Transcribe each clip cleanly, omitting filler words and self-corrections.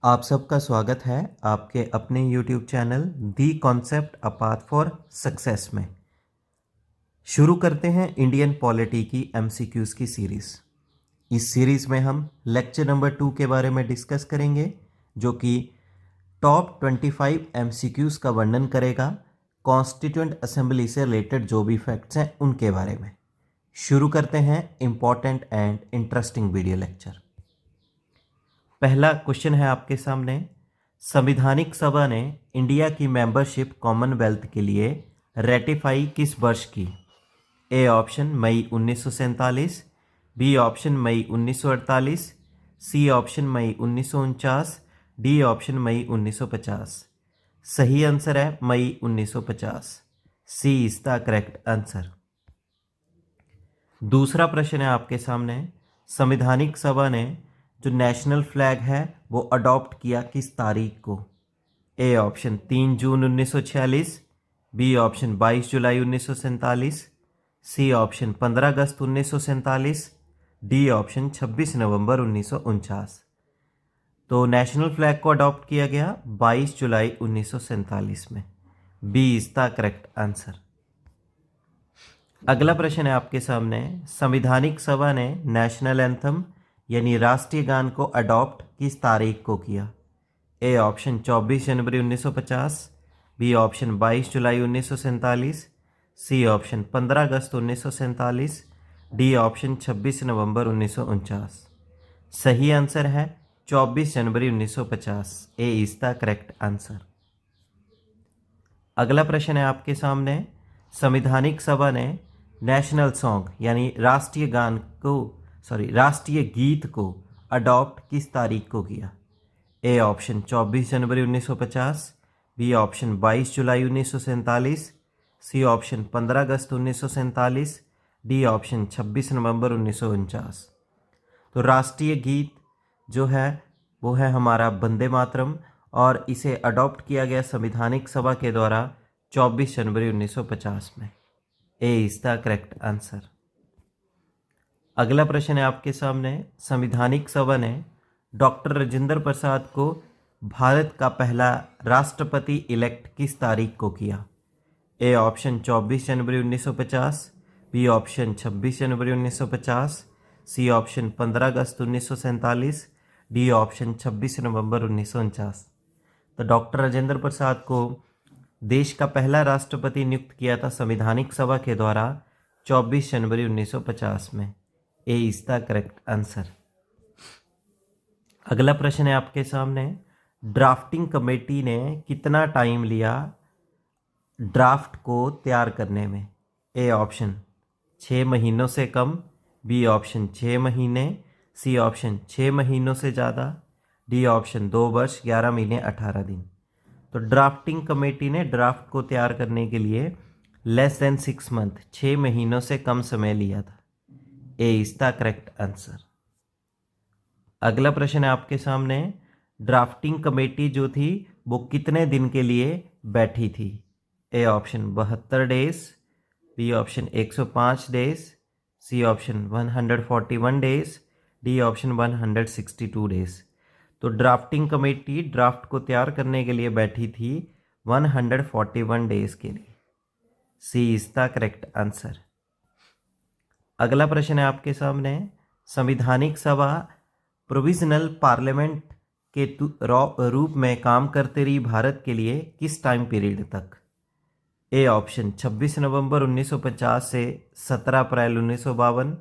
आप सबका स्वागत है आपके अपने YouTube channel the concept a path for success में। शुरू करते हैं इंडियन पॉलिटी की MCQs की सीरीज़। इस सीरीज़ में हम लेक्चर नंबर 2 के बारे में डिस्कस करेंगे, जो कि टॉप 25 MCQs का वर्णन करेगा कॉन्स्टिट्यूएंट असेंबली से रिलेटेड जो भी फैक्ट्स हैं उनके बारे में। शुरू करते हैं important and interesting video lecture. पहला क्वेश्चन है आपके सामने, संविधानिक सभा ने इंडिया की मेंबरशिप कॉमनवेल्थ के लिए रेटिफाई किस वर्ष की? ए ऑप्शन मई 1947, बी ऑप्शन मई 1948, सी ऑप्शन मई 1949, डी ऑप्शन मई 1950। सही आंसर है मई 1950। C is the correct answer. दूसरा प्रश्न है आपके सामने, संविधानिक सभा ने जो नेशनल फ्लैग है वो अडॉप्ट किया किस तारीख को? ए ऑप्शन 3 जून 1946, बी ऑप्शन 22 जुलाई 1947, सी ऑप्शन 15 अगस्त 1947, डी ऑप्शन 26 नवंबर 1949। तो नेशनल फ्लैग को अडॉप्ट किया गया 22 जुलाई 1947 में। B is the correct answer. अगला प्रश्न है आपके सामने, संविधानिक सभा ने नेशनल एंथम यानी राष्ट्रीय गान को अडॉप्ट किस तारीख को किया? ए ऑप्शन 24 जनवरी 1950, बी ऑप्शन 22 जुलाई 1947, सी ऑप्शन 15 अगस्त 1947, डी ऑप्शन 26 नवंबर 1949। सही आंसर है 24 जनवरी 1950। A is the correct answer. अगला प्रश्न है आपके सामने, संविधानिक सभा ने नेशनल सॉन्ग यानी राष्ट्रीय गीत को अडॉप्ट किस तारीख को किया? ए ऑप्शन 24 जनवरी 1950, बी ऑप्शन 22 जुलाई 1947, सी ऑप्शन 15 अगस्त 1947, डी ऑप्शन 26 नवंबर 1949। तो राष्ट्रीय गीत जो है वो है हमारा वंदे मातरम, और इसे अडॉप्ट किया गया संविधानिक सभा के द्वारा 24 जनवरी 1950 में। ए इज द करेक्ट आंसर। अगला प्रश्न है आपके सामने, संविधानिक सभा ने डॉक्टर राजेंद्र प्रसाद को भारत का पहला राष्ट्रपति इलेक्ट किस तारीख को किया? ए ऑप्शन 24 जनवरी 1950, बी ऑप्शन 26 जनवरी 1950, सी ऑप्शन 15 अगस्त 1947, डी ऑप्शन 26 नवंबर 1949। तो डॉक्टर राजेंद्र प्रसाद को देश का पहला राष्ट्रपति नियुक्त किया था संविधानिक सभा के द्वारा 24 जनवरी 1950 में। ए इज द करेक्ट आंसर। अगला प्रश्न है आपके सामने, ड्राफ्टिंग कमेटी ने कितना टाइम लिया ड्राफ्ट को तैयार करने में? ए ऑप्शन 6 महीनों से कम, बी ऑप्शन 6 महीने, सी ऑप्शन 6 महीनों से ज़्यादा, डी ऑप्शन 2 वर्ष 11 महीने 18 दिन। तो ड्राफ्टिंग कमेटी ने ड्राफ्ट को तैयार करने के लिए लेस देन 6 मंथ 6 महीनों से कम समय लिया था। ए इज द करेक्ट आंसर। अगला प्रश्न है आपके सामने, ड्राफ्टिंग कमेटी जो थी वो कितने दिन के लिए बैठी थी? A option 72 days, B option 105 days, C option 141 days, D option 162 days. तो ड्राफ्टिंग कमेटी ड्राफ्ट को तैयार करने के लिए बैठी थी 141 डेज के लिए। सी इज द करेक्ट आंसर। अगला प्रश्न है आपके सामने, संविधानिक सभा प्रोविजनल पार्लियामेंट के रूप में काम करते रही भारत के लिए किस टाइम पीरियड तक? ए ऑप्शन 26 नवंबर 1950 से 17 अप्रैल 1952,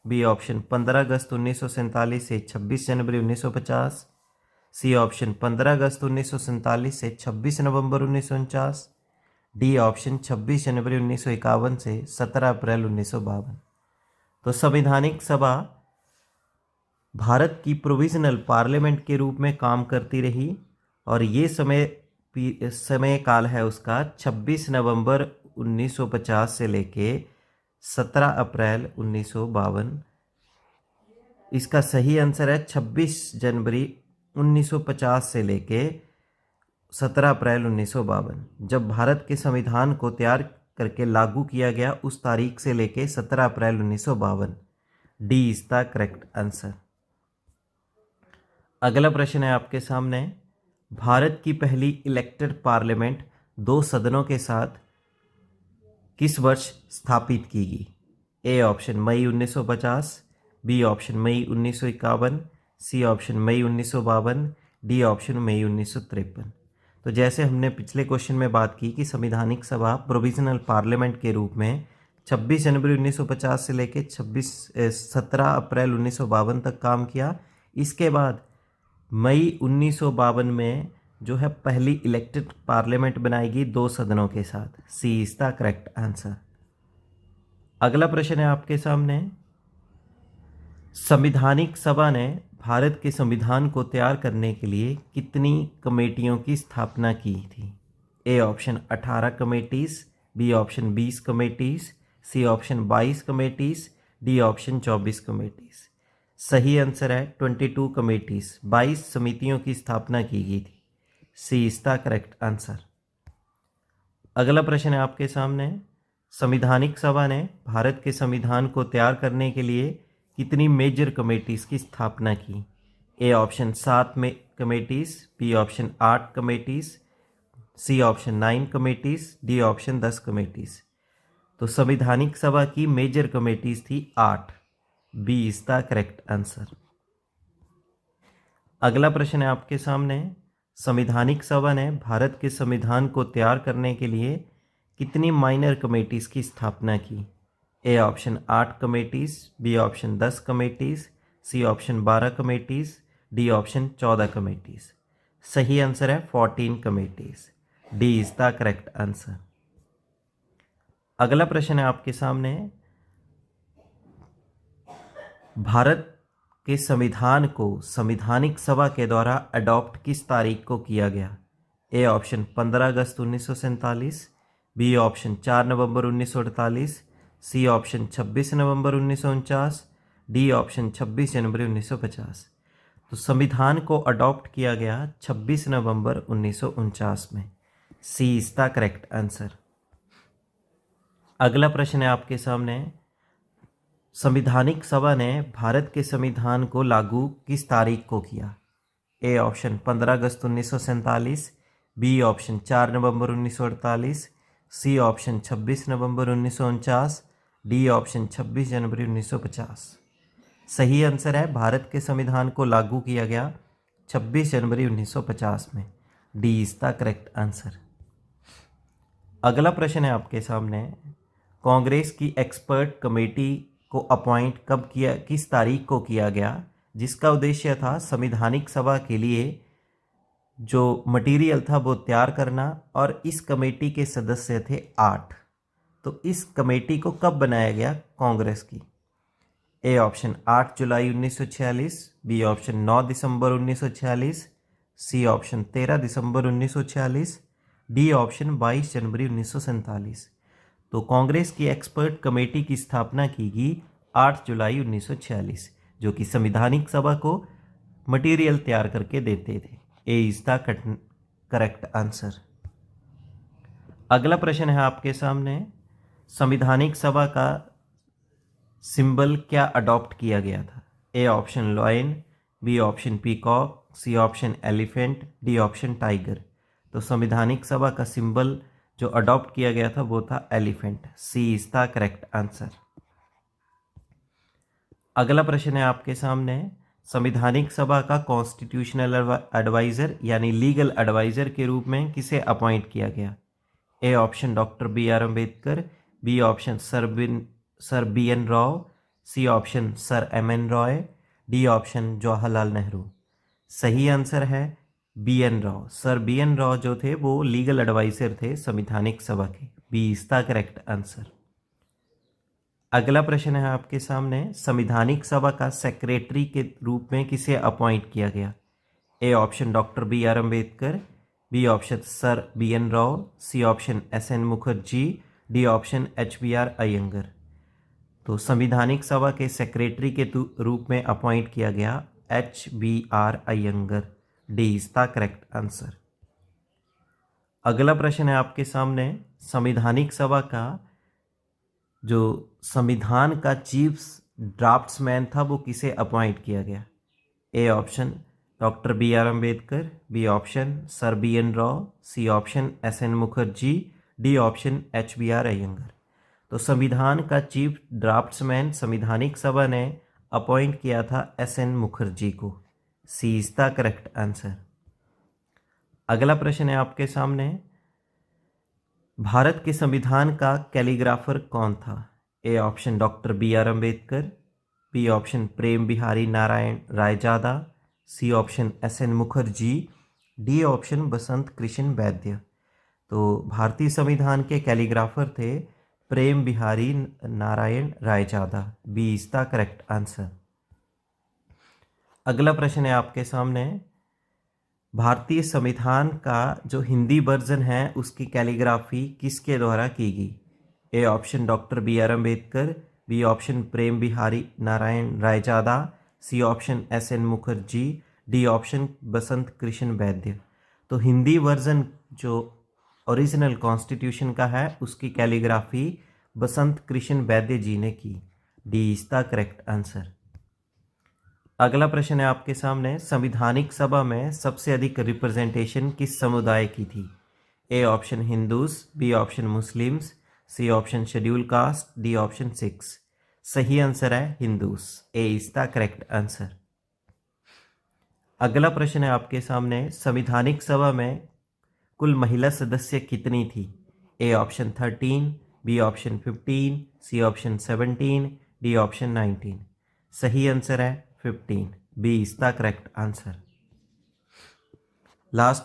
बी ऑप्शन 15 अगस्त 1947 से 26 जनवरी 1950, सी ऑप्शन 15 अगस्त 1947 से 26 नवंबर 1949, डी ऑप्शन 26 जनवरी 1951 से 17 अप्रैल 1952। तो संविधानिक सभा भारत की प्रोविजनल पार्लियामेंट के रूप में काम करती रही, और ये समय काल है उसका 26 नवंबर 1950 से लेके 17 अप्रैल 1952। इसका सही आंसर है 26 जनवरी 1950 से लेके 17 अप्रैल 1952। जब भारत के संविधान को तैयार करके लागू किया गया उस तारीख से लेके 17 अप्रैल 1952। D is the correct answer. अगला प्रश्न है आपके सामने, भारत की पहली इलेक्टेड पार्लियामेंट 2 सदनों के साथ किस वर्ष स्थापित की गई? ए ऑप्शन मई 1950, बी ऑप्शन मई 1951, सी ऑप्शन मई 1952, डी ऑप्शन मई 1953। तो जैसे हमने पिछले क्वेश्चन में बात की कि संविधानिक सभा प्रोविजनल पार्लियामेंट के रूप में 26 जनवरी 1950 से लेकर 17 अप्रैल 1952 तक काम किया। इसके बाद मई 1952 में जो है पहली इलेक्टेड पार्लियामेंट बनाएगी 2 सदनों के साथ। सी इज द करेक्ट आंसर। अगला प्रश्न है आपके सामने, संविधानिक सभा ने भारत के संविधान को तैयार करने के लिए कितनी कमेटियों की स्थापना की थी? A option 18 committees, B option 20 committees, C option 22 committees, D option 24 committees. सही आंसर है 22 कमेटीज, 22 समितियों की स्थापना की गई थी। सी इज द करेक्ट आंसर। अगला प्रश्न है आपके सामने, संविधानिक सभा ने भारत के संविधान को तैयार करने के लिए कितनी मेजर कमेटीज़ की स्थापना की? ए ऑप्शन 7 में committees, B option 8 committees, C option 9 committees, D option 10 committees. तो संविधानिक सभा की मेजर कमेटीज़ थी 8। B is the correct answer. अगला प्रश्न है आपके सामने, संविधानिक सभा ने भारत के संविधान को तैयार करने के लिए कितनी माइनर कमेटीज़ की स्थापना की? A option 8 committees, B option 10 committees, C option 12 committees, D option 14 committees. सही आंसर है 14 committees. D is the correct answer. अगला प्रश्न है आपके सामने, भारत के संविधान को संविधानिक सभा के द्वारा अडॉप्ट किस तारीख को किया गया? ए ऑप्शन 15 अगस्त 1947, बी ऑप्शन 4 नवंबर 1948, सी ऑप्शन 26 नवंबर 1949, डी ऑप्शन 26 जनवरी 1950। तो संविधान को अडॉप्ट किया गया 26 नवंबर 1949 में। सी इज द करेक्ट आंसर। अगला प्रश्न है आपके सामने, संविधानिक सभा ने भारत के संविधान को लागू किस तारीख को किया? ए ऑप्शन 15 अगस्त 1947, बी ऑप्शन 4 नवंबर 1948, सी ऑप्शन 26 नवंबर 1949, डी ऑप्शन 26 जनवरी 1950। सही आंसर है भारत के संविधान को लागू किया गया 26 जनवरी 1950 में। D is the correct answer. अगला प्रश्न है आपके सामने, कांग्रेस की एक्सपर्ट कमेटी को अपॉइंट कब किया, किस तारीख को किया गया, जिसका उद्देश्य था संविधानिक सभा के लिए जो मटेरियल था वो तैयार करना, और इस कमेटी के सदस्य थे 8। तो इस कमेटी को कब बनाया गया कांग्रेस की? ए ऑप्शन 8 जुलाई 1946, बी ऑप्शन 9 दिसंबर 1946, सी ऑप्शन 13 दिसंबर 1946, डी ऑप्शन 22 जनवरी 1947। तो कांग्रेस की एक्सपर्ट कमेटी की स्थापना की गई 8 जुलाई 1946, जो कि संविधानिक सभा को मटेरियल तैयार करके देते थे। ए इज द करेक्ट आंसर। अगला प्रश्न है आपके सामने, संविधानिक सभा का सिंबल क्या अडॉप्ट किया गया था? A option lion, B option peacock, C option elephant, D option tiger. तो संविधानिक सभा का सिंबल जो अडॉप्ट किया गया था वो था elephant. C is the correct answer. अगला प्रश्न है आपके सामने, संविधानिक सभा का कॉन्स्टिट्यूशनल एडवाइज़र यानी लीगल एडवाइज़र के रूप में किसे अपॉइंट किया गया? A option doctor B R Ambedkar, B option sir B N Rau, C option sir M N Roy, D option Jawaharlal Nehru. सही आंसर है B N Rau. Sir B N Rau जो थे वो लीगल एडवाइज़र थे संविधानिक सभा के। B is the correct answer. अगला प्रश्न है आपके सामने, संविधानिक सभा का सेक्रेटरी के रूप में किसे अपॉइंट किया गया? A option doctor B R Ambedkar, B option sir B N Rau, C option S N Mukherjee, D option H B R Iyengar. तो संविधानिक सभा के सेक्रेटरी के रूप में अपॉइंट किया गया H B R Iyengar. D is the correct answer. अगला प्रश्न है आपके सामने, संविधानिक सभा का जो संविधान का चीफ ड्राफ्ट्समैन था वो किसे अपॉइंट किया गया? A option doctor B R Ambedkar, B option sir B N Rau, C option S N Mukherjee, D option H B R Iyengar. तो संविधान का चीफ ड्राफ्ट्समैन संविधानिक सभा ने अपॉइंट किया था एस एन मुखर्जी को। सी इज द करेक्ट आंसर। अगला प्रश्न है आपके सामने, भारत के संविधान का कैलीग्राफर कौन था? A option doctor B R Ambedkar, B option Prem Behari Narayan Raizada, C option S N Mukherjee, D option Basant Krishna Vaidya. तो भारतीय संविधान के कैलीग्राफर थे Prem Behari Narayan Raizada. B is the correct answer. अगला प्रश्न है आपके सामने, भारतीय संविधान का जो हिंदी वर्जन है उसकी कैलीग्राफी किसके द्वारा की गई? A option doctor B R Ambedkar, B option Prem Behari Narayan Raizada, C option S N Mukherjee, D option Basant Krishna Vaidya. तो हिंदी वर्जन जो ओरिजिनल कॉन्स्टिट्यूशन का है उसकी कैलीग्राफी बसंत कृष्ण वैद्य जी ने की। D is the correct answer. अगला प्रश्न है आपके सामने, संविधानिक सभा में सबसे अधिक रिप्रेजेंटेशन किस समुदाय की थी? A option Hindus, B option Muslims, C option schedule caste, D option Sikhs. सही आंसर है Hindus. A is the correct answer. अगला प्रश्न है आपके सामने, संविधानिक सभा में कुल महिला सदस्य कितनी थी? A option 13, B option 15, C option 17, D option 19। सही आंसर है 15। B is the correct answer. Last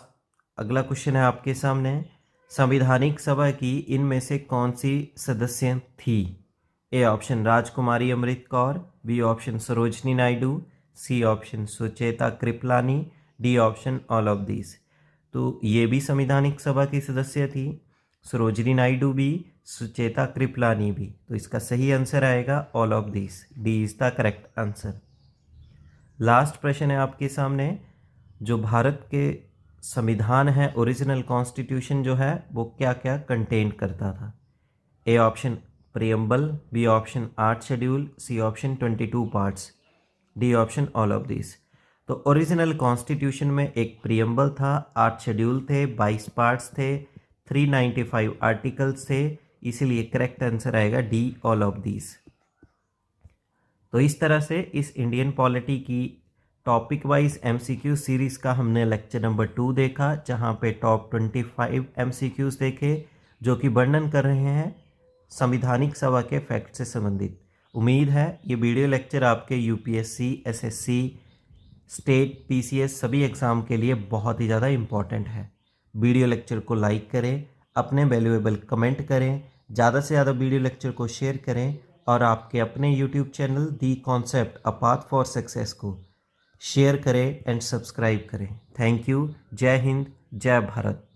अगला क्वेश्चन है आपके सामने, संविधानिक सभा की इनमें से कौन सी सदस्य थी? A option Rajkumari Amrit Kaur, B option Sarojini Naidu, C option Sucheta Kripalani, D option all of these. तो ये भी संविधानिक सभा की सदस्य थी, सरोजनी नायडू भी, सुचेता कृपलानी भी। तो इसका सही आंसर आएगा all of this. D is the correct answer. Last प्रश्न है आपके सामने, जो भारत के संविधान है ओरिजिनल कॉन्स्टिट्यूशन जो है वो क्या क्या कंटेन करता था? A option preamble, B option 8 schedule, C option 22 parts, D option all of this. तो ओरिजिनल कॉन्स्टिट्यूशन में एक प्रियम्बल था, 8 शेड्यूल थे, 22 पार्ट्स थे, 395 आर्टिकल्स थे, इसीलिए करेक्ट आंसर आएगा डी ऑल ऑफ दीज। तो इस तरह से इस इंडियन पॉलिटी की टॉपिक वाइज एमसीक्यू सीरीज का हमने लेक्चर नंबर 2 देखा, जहां पे टॉप 25 एमसीक्यूज देखे जो कि वर्णन कर रहे हैं संविधानिक सभा के फैक्ट से संबंधित। उम्मीद है ये वीडियो लेक्चर आपके यूपीएससी, एसएससी, स्टेट, पीसीएस सभी एग्ज़ाम के लिए बहुत ही ज़्यादा इम्पॉर्टेंट है। वीडियो लेक्चर को लाइक करें, अपने वैल्यूएबल कमेंट करें, ज़्यादा से ज़्यादा वीडियो लेक्चर को शेयर करें और आपके अपने YouTube channel the concept a path for success को शेयर करें एंड सब्सक्राइब करें। Thank you. जय हिंद, जय भारत।